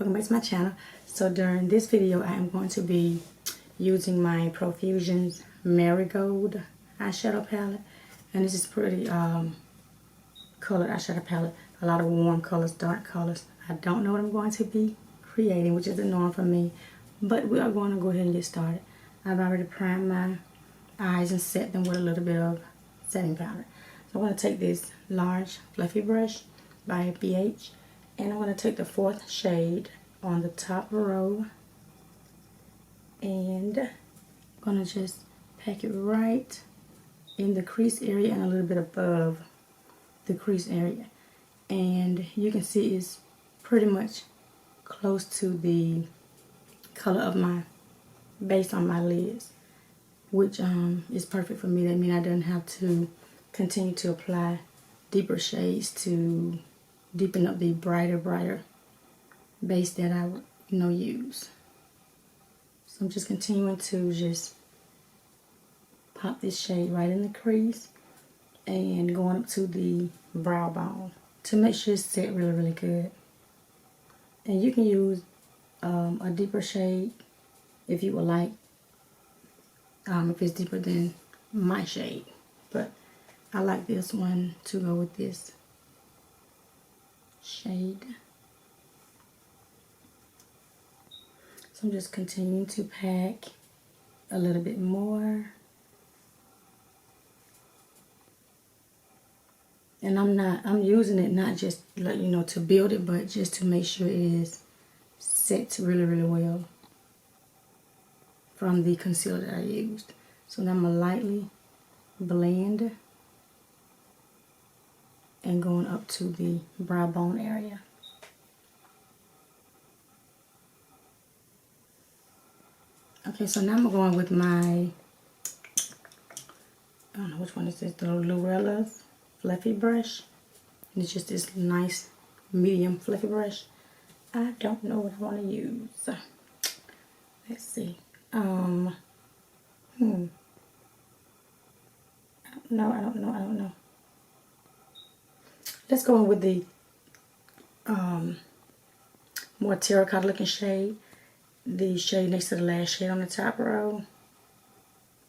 welcome back to my channel. So during this video I am going to be using my Profusion's Marigold Eyeshadow Palette, and this is pretty colored eyeshadow palette. A lot of warm colors, dark colors. I don't know what I'm going to be creating, which is the norm for me, but we are going to go ahead and get started. I've already primed my eyes and set them with a little bit of setting powder. So I'm going to take this large fluffy brush by BH, and I'm going to take the 4th shade on the top row, and I'm going to just pack it right in the crease area and a little bit above the crease area. And you can see it's pretty much close to the color of my base on my lids, which is perfect for me. That means I don't have to continue to apply deeper shades to deepen up the brighter base that I would use. So I'm just continuing to just pop this shade right in the crease and going up to the brow bone to make sure it's set really good. And you can use a deeper shade if you would like, if it's deeper than my shade, but I like this one to go with this shade. So I'm just continuing to pack a little bit more. And I'm using it not just to build it, but just to make sure it is set really well from the concealer that I used. So now I'm going to lightly blend and going up to the brow bone area. Okay, so now I'm going with my, I don't know which one is this, the Lurella's fluffy brush. And it's just this nice medium fluffy brush. I don't know what I want to use. Let's see. I don't know. Let's go in with the more terracotta looking shade. The shade next to the last shade on the top row.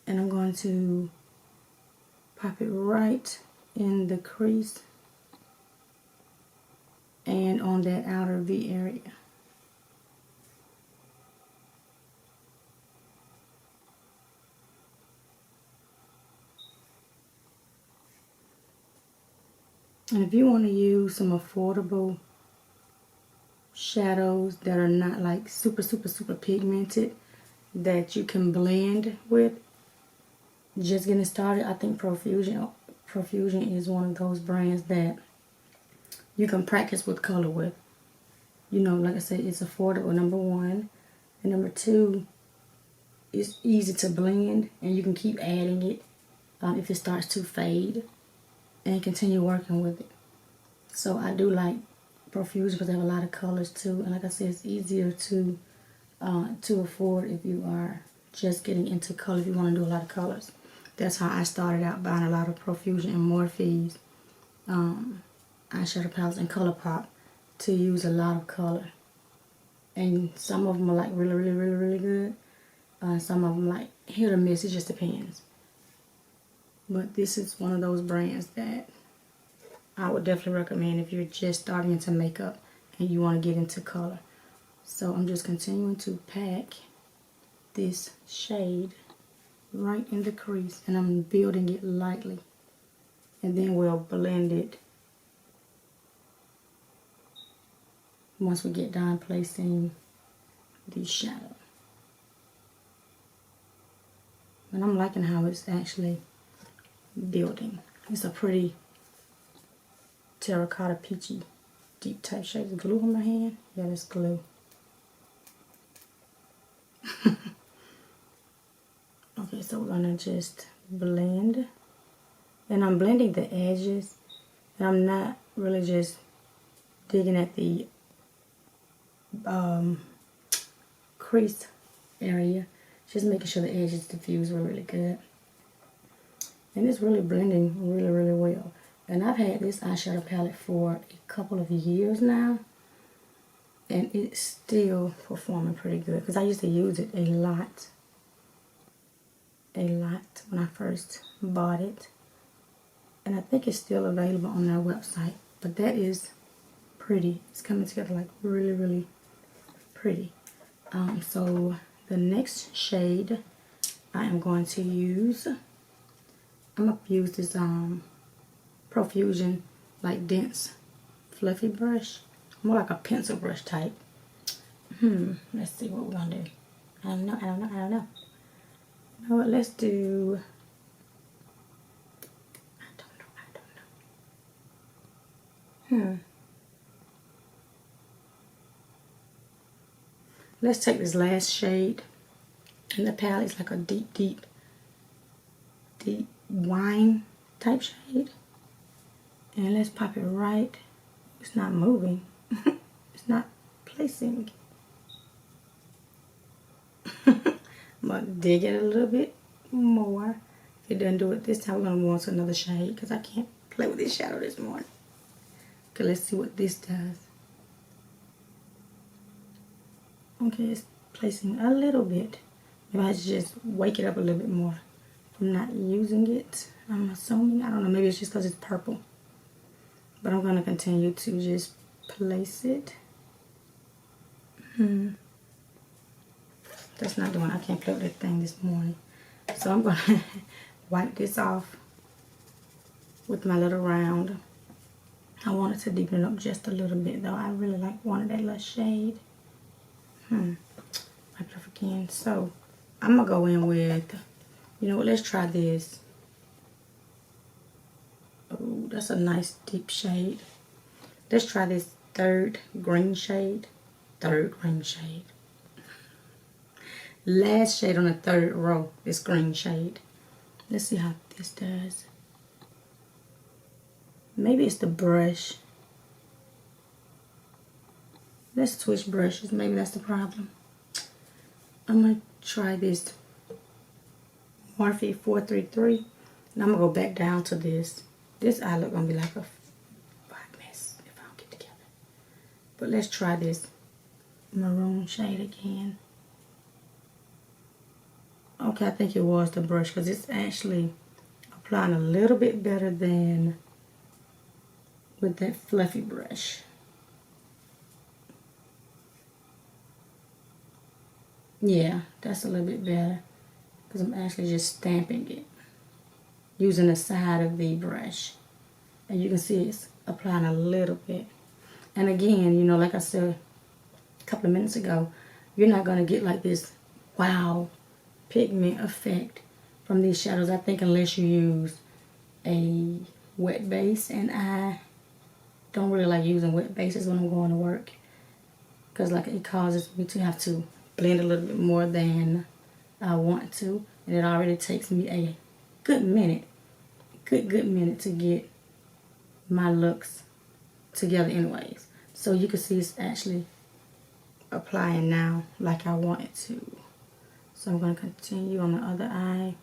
And I'm going to pop it right in the crease and on that outer V area. And if you want to use some affordable shadows that are not like super pigmented, that you can blend with, just getting started, I think Profusion is one of those brands that you can practice with color with. Like I said, it's affordable, number one. And number two, it's easy to blend, and you can keep adding it if it starts to fade, and continue working with it. So I do like Profusion because they have a lot of colors too, and like I said, it's easier to afford if you are just getting into color, if you want to do a lot of colors. That's how I started out, buying a lot of Profusion and Morphe's eyeshadow palettes and ColourPop to use a lot of color. And some of them are like really good. Some of them like hit or miss, it just depends. But this is one of those brands that I would definitely recommend if you're just starting into makeup and you want to get into color. So I'm just continuing to pack this shade right in the crease, and I'm building it lightly, and then we'll blend it once we get done placing the shadow. And I'm liking how it's actually building. It's a pretty terracotta peachy deep type shade. Is glue on my hand? Yeah, that's glue. Okay, so we're gonna just blend, and I'm blending the edges, and I'm not really just digging at the crease area, just making sure the edges diffuse really good. And it's really blending really well. And I've had this eyeshadow palette for a couple of years now, and it's still performing pretty good because I used to use it a lot when I first bought it, and I think it's still available on their website. But that is pretty. It's coming together like really pretty. So the next shade I am going to use, I'm gonna use this Profusion like dense fluffy brush, more like a pencil brush type. Let's see what we're gonna do. I don't know. You know what, let's do, I don't know. Let's take this last shade in the palette. It's like a deep wine type shade. And let's pop it right. It's not moving. It's not placing. But dig it a little bit more. If it doesn't do it this time, we're going to move on to another shade because I can't play with this shadow this morning. Okay, let's see what this does. Okay, it's placing a little bit. Maybe I should just wake it up a little bit more. I'm not using it, I'm assuming. I don't know, maybe it's just because it's purple. But I'm going to continue to just place it. That's not doing, I can't play with that thing this morning. So I'm going to wipe this off with my little round. I wanted to deepen it up just a little bit though. I really wanted that little shade. Wipe it off again. So I'm going to go in with, you know what, let's try this. Oh, that's a nice deep shade. Let's try this third green shade. Last shade on the third row, this green shade. Let's see how this does. Maybe it's the brush. Let's switch brushes. Maybe that's the problem. I'm going to try this Morphe 433. And I'm going to go back down to this. This eye look going to be like a hot mess if I don't get together. But let's try this maroon shade again. Okay, I think it was the brush because it's actually applying a little bit better than with that fluffy brush. Yeah, that's a little bit better because I'm actually just stamping it using the side of the brush. And you can see it's applying a little bit. And again, you know, like I said a couple of minutes ago, you're not going to get like this wow pigment effect from these shadows, I think, unless you use a wet base. And I don't really like using wet bases when I'm going to work because like it causes me to have to blend a little bit more than I want to, and it already takes me a good minute to get my looks together anyways. So you can see it's actually applying now like I want it to. So I'm going to continue on the other eye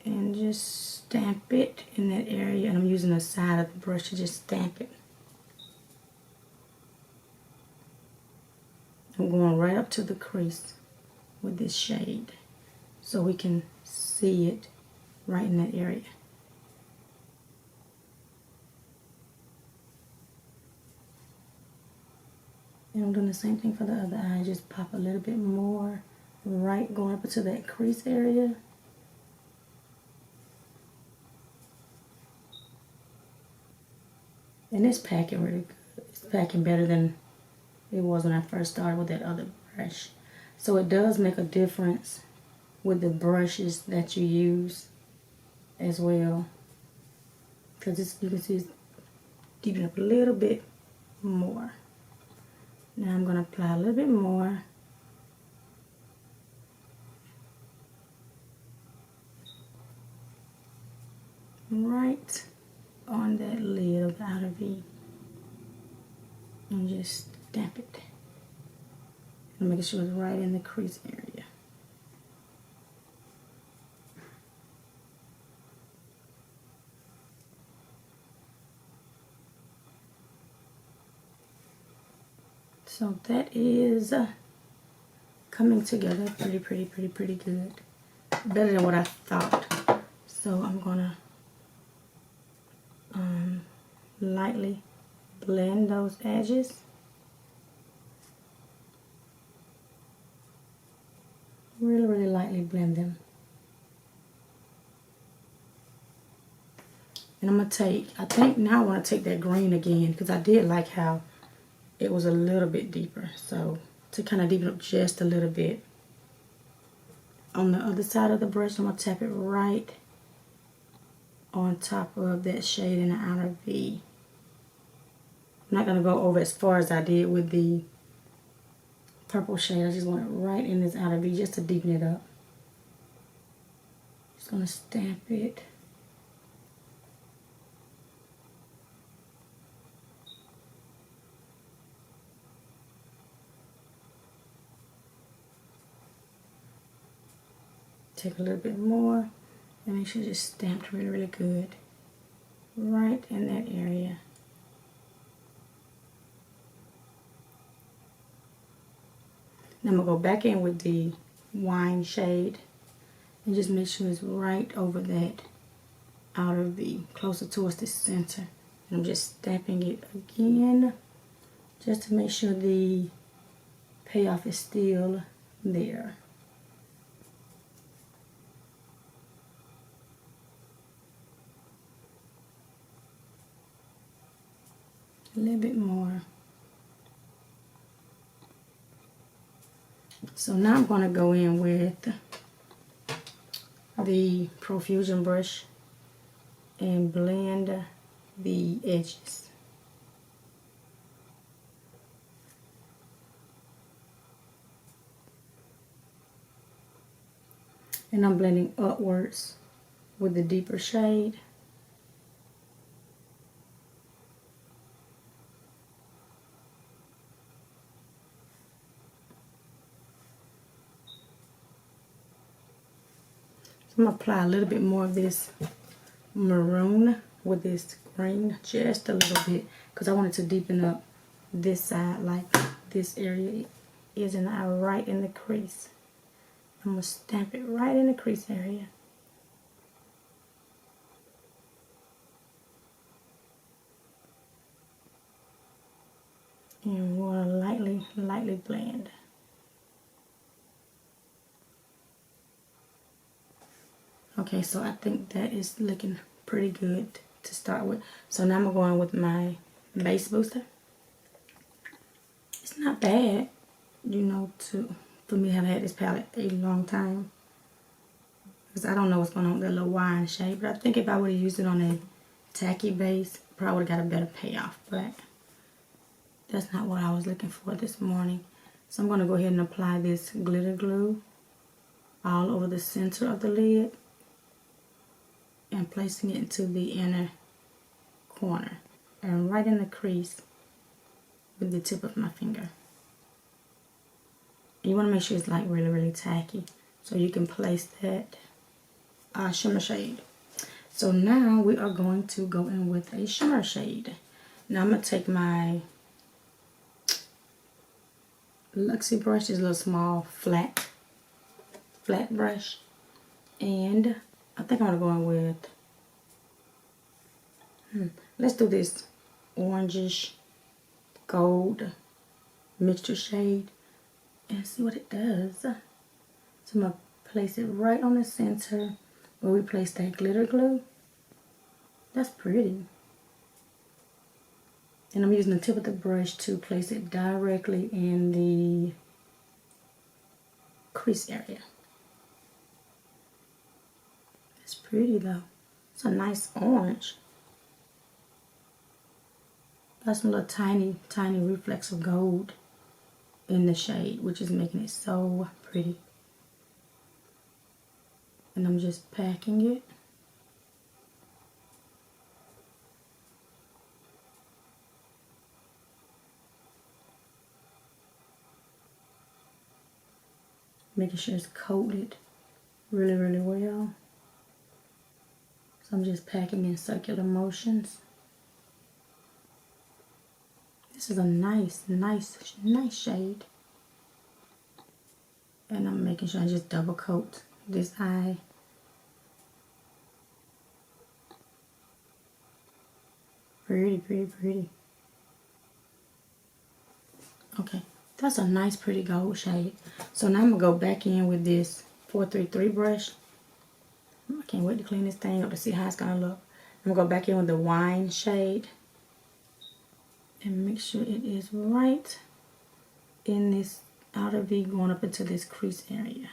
and just stamp it in that area, and I'm using the side of the brush to just stamp it. I'm going right up to the crease with this shade so we can see it right in that area. And I'm doing the same thing for the other eye. Just pop a little bit more right going up into that crease area. And it's packing really good. It's packing better than it was when I first started with that other brush. So it does make a difference with the brushes that you use as well. Because you can see it's deepening up a little bit more. Now I'm going to apply a little bit more. Right on that lid of the outer V. And just stamp it. And make sure it's right in the crease area. So that is coming together pretty good. Better than what I thought. So I'm gonna lightly blend those edges. Really lightly blend them. And I'm gonna take, I think now I want to take that green again, because I did like how it was a little bit deeper. So to kind of deepen up just a little bit. On the other side of the brush, I'm gonna tap it right on top of that shade in the outer V. I'm not gonna go over as far as I did with the purple shade. I just want it right in this outer V just to deepen it up. Just gonna stamp it. Take a little bit more and make sure it's just stamped really good. Right in that area. Now I'm going to go back in with the wine shade and just make sure it's right over that outer V, closer towards the center. And I'm just stamping it again just to make sure the payoff is still there. A little bit more. So now I'm going to go in with the Profusion brush and blend the edges. And I'm blending upwards with the deeper shade. I'm going to apply a little bit more of this maroon with this green, just a little bit, because I wanted to deepen up this side like this area is in the eye, right in the crease. I'm going to stamp it right in the crease area. And we're going to lightly blend. Okay, so I think that is looking pretty good to start with. So now I'm going with my base booster. It's not bad, you know, for me to have had this palette a long time. Because I don't know what's going on with that little wine shade. But I think if I would have used it on a tacky base, probably would have got a better payoff. But that's not what I was looking for this morning. So I'm going to go ahead and apply this glitter glue all over the center of the lid. And placing it into the inner corner and right in the crease with the tip of my finger. You want to make sure it's like really tacky so you can place that shimmer shade. So now we are going to go in with a shimmer shade. Now I'm going to take my Luxie brush, this little small flat brush, and I think I'm going to go in with, let's do this orangish gold mixture shade and see what it does. So I'm going to place it right on the center where we placed that glitter glue. That's pretty. And I'm using the tip of the brush to place it directly in the crease area. It's pretty though. It's a nice orange. Got some little tiny reflects of gold in the shade, which is making it so pretty. And I'm just packing it. Making sure it's coated really well. So I'm just packing in circular motions. This is a nice shade. And I'm making sure I just double coat this eye. Pretty. Okay, that's a nice pretty gold shade. So now I'm gonna go back in with this 433 brush. I can't wait to clean this thing up to see how it's gonna look. I'm gonna go back in with the wine shade and make sure it is right in this outer V going up into this crease area.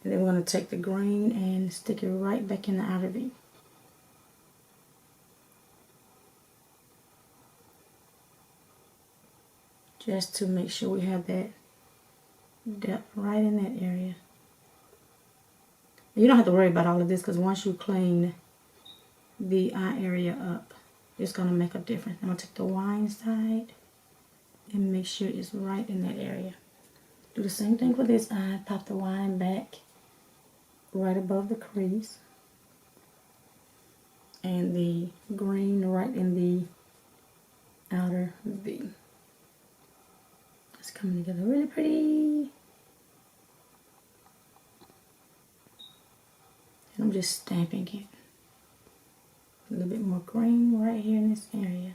And then we're gonna take the green and stick it right back in the outer V. Just to make sure we have that depth right in that area. You don't have to worry about all of this because once you clean the eye area up, it's going to make a difference. I'm going to take the wine side and make sure it's right in that area. Do the same thing for this eye. Pop the wine back right above the crease. And the green right in the outer V. It's coming together really pretty. And I'm just stamping it. A little bit more green right here in this area.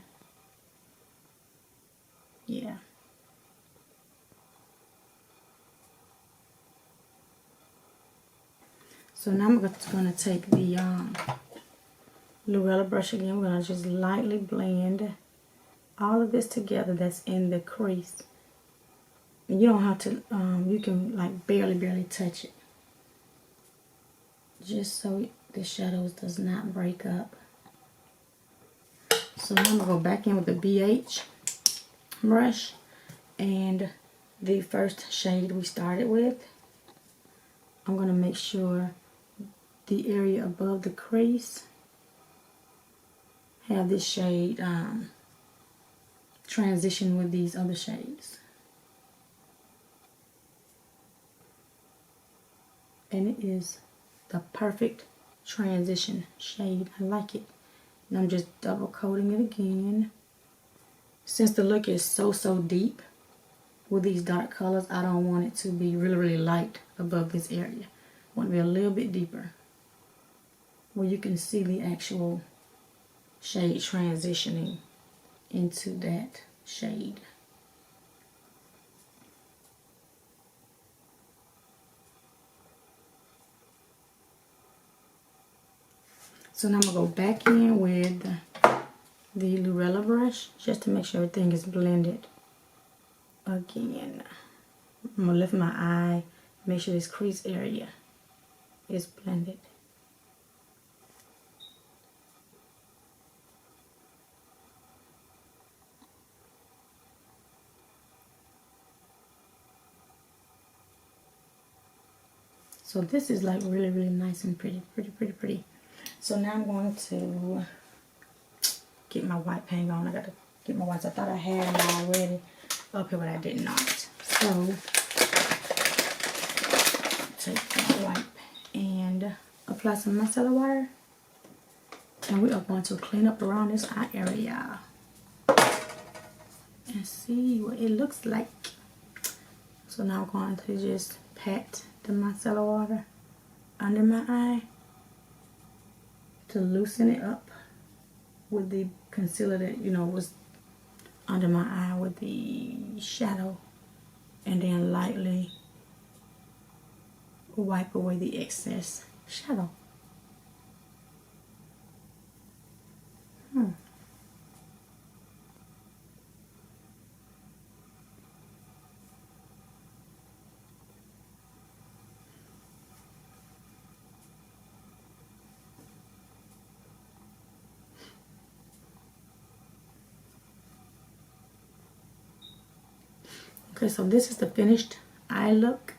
Yeah. So now I'm just going to take the Lorella brush again. We're going to just lightly blend all of this together that's in the crease. And you don't have to, you can like barely touch it. Just so the shadows does not break up. So now I'm going to go back in with the BH brush and the first shade we started with. I'm going to make sure the area above the crease have this shade transition with these other shades. And it is the perfect transition shade. I like it. And I'm just double coating it again. Since the look is so deep with these dark colors, I don't want it to be really light above this area. I want it to be a little bit deeper where you can see the actual shade transitioning into that shade. So now I'm going to go back in with the Lorella brush just to make sure everything is blended again. I'm going to lift my eye, make sure this crease area is blended. So this is like really nice and pretty. So now I'm going to get my white paint on. I got to get my whites. I thought I had them already up here, but I did not. So take my white and apply some micellar water. And we are going to clean up around this eye area and see what it looks like. So now I'm going to just pat the micellar water under my eye to loosen it up with the concealer that, you know, was under my eye with the shadow, and then lightly wipe away the excess shadow. Okay, so this is the finished eye look,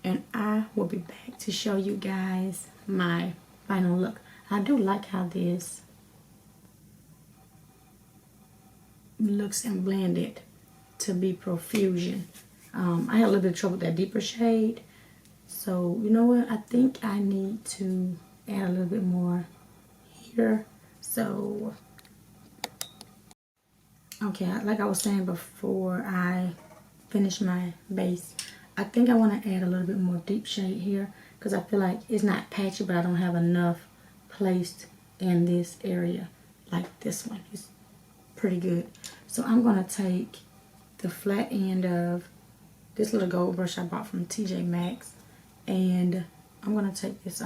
and I will be back to show you guys my final look. I do like how this looks and blended to be Profusion. I had a little bit of trouble with that deeper shade, so you know what, I think I need to add a little bit more here. So Okay, like I was saying before I finish my base, I think I want to add a little bit more deep shade here because I feel like it's not patchy, but I don't have enough placed in this area like this one. It's pretty good. So I'm going to take the flat end of this little gold brush I bought from TJ Maxx, and I'm going to take this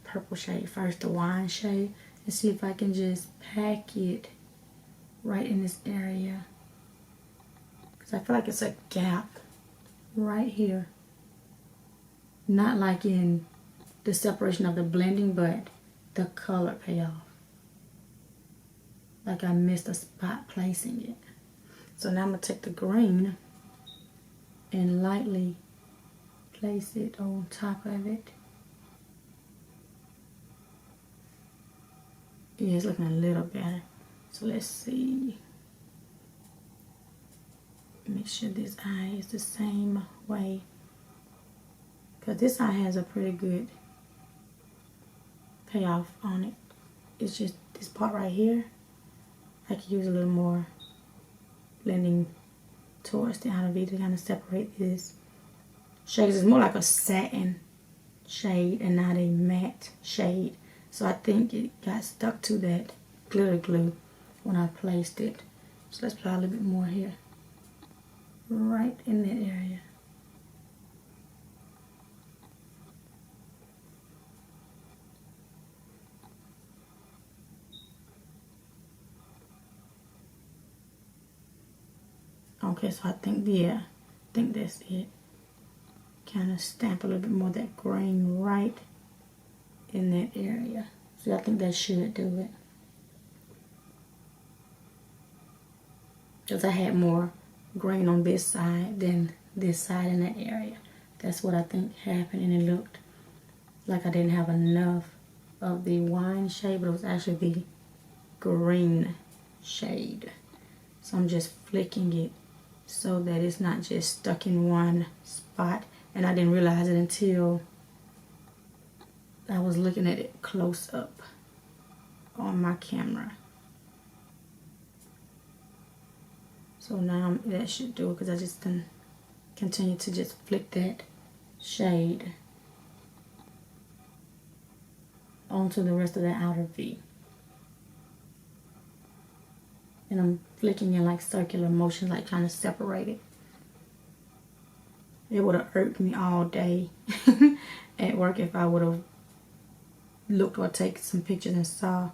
purple shade first, the wine shade, and see if I can just pack it right in this area, because I feel like it's a gap right here, not like in the separation of the blending, but the color payoff, like I missed a spot placing it. So now I'm going to take the green and lightly place it on top of it. Yeah, it's looking a little better. So let's see. Make sure this eye is the same way, because this eye has a pretty good payoff on it. It's just this part right here, I could use a little more blending towards the outer V to kind of separate this shade. It's more like a satin shade and not a matte shade. So I think it got stuck to that glitter glue when I placed it. So let's apply a little bit more here, right in that area. Okay, so I think, yeah, I think that's it. Kind of stamp a little bit more of that green right in that area. So I think that should do it. Because I had more green on this side than this side in that area. That's what I think happened, and it looked like I didn't have enough of the wine shade, but it was actually the green shade. So I'm just flicking it so that it's not just stuck in one spot. And I didn't realize it until I was looking at it close up on my camera. So now that should do it, because I just can continue to just flick that shade onto the rest of the outer V. And I'm flicking in like circular motions, like trying to separate it. It would have irked me all day at work if I would have looked or taken some pictures and saw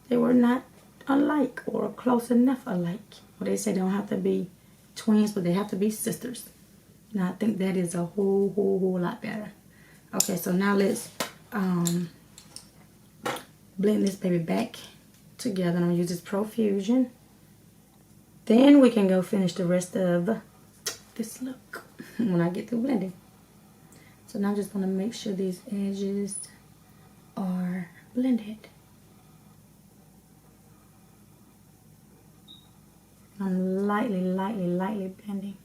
they were not alike or close enough alike. Well, they say they don't have to be twins, but they have to be sisters. Now I think that is a whole lot better. Okay, so now let's blend this baby back together. I'm gonna use this Profusion. Then we can go finish the rest of this look when I get through blending. So now I'm just gonna make sure these edges are blended. I'm lightly blending.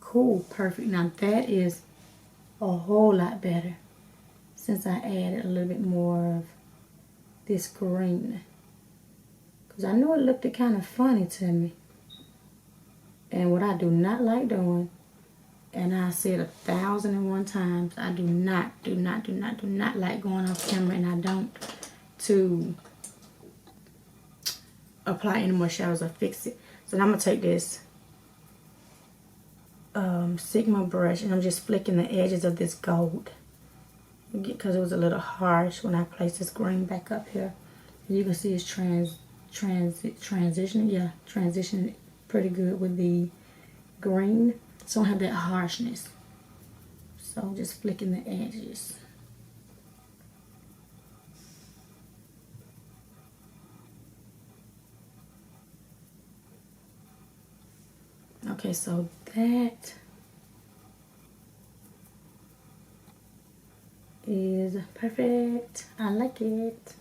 Cool, perfect. Now that is a whole lot better since I added a little bit more of this green. Because I know it looked kind of funny to me. And what I do not like doing, and I said 1,001 times, I do not like going off camera, and I don't to apply any more shadows or fix it. So now I'm going to take this Sigma brush, and I'm just flicking the edges of this gold, because it was a little harsh when I placed this green back up here. And you can see it's transitioning pretty good with the green, so I don't have that harshness. So I'm just flicking the edges. Okay, so that is perfect. I like it.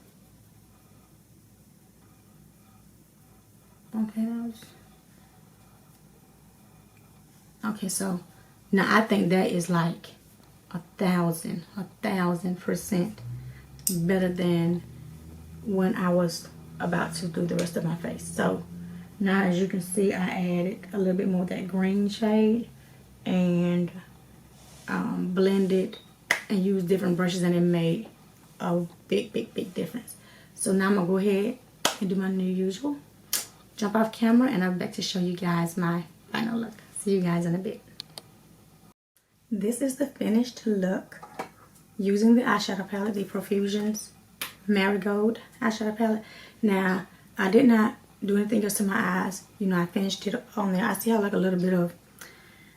Okay, so Now I think that is like 1,000% better than when I was about to do the rest of my face. So now, as you can see, I added a little bit more of that green shade and blended and used different brushes, and it made a big difference. So now I'm gonna go ahead and do my new usual, jump off camera, and I'm back to show you guys my final look. See you guys in a bit. This is the finished look using the eyeshadow palette, the Profusion's Marigold eyeshadow palette. Now, I did not do anything else to my eyes. You know, I finished it on there. I still have like a little bit of,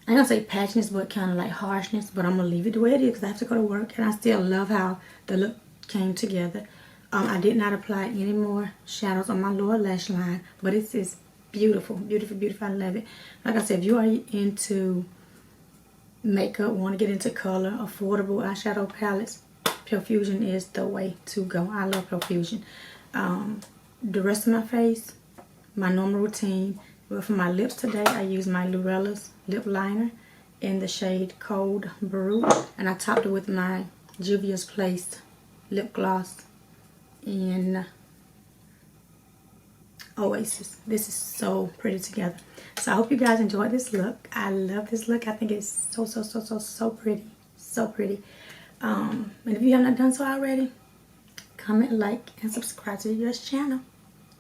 I don't say patchiness, but kind of like harshness, but I'm going to leave it the way it is because I have to go to work, and I still love how the look came together. I did not apply any more shadows on my lower lash line, but it is beautiful, beautiful, beautiful. I love it. Like I said, if you are into makeup, want to get into color, affordable eyeshadow palettes, Profusion is the way to go. I love Profusion. The rest of my face, my normal routine. But for my lips today, I use my Lurella's lip liner in the shade Cold Brew, and I topped it with my Juvia's Place lip gloss in Oasis. This is so pretty together. So I hope you guys enjoyed this look. I love this look. I think it's so pretty. So pretty. And if you have not done so already, comment, like, and subscribe to your channel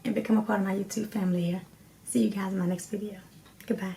and become a part of my YouTube family here. See you guys in my next video. Goodbye.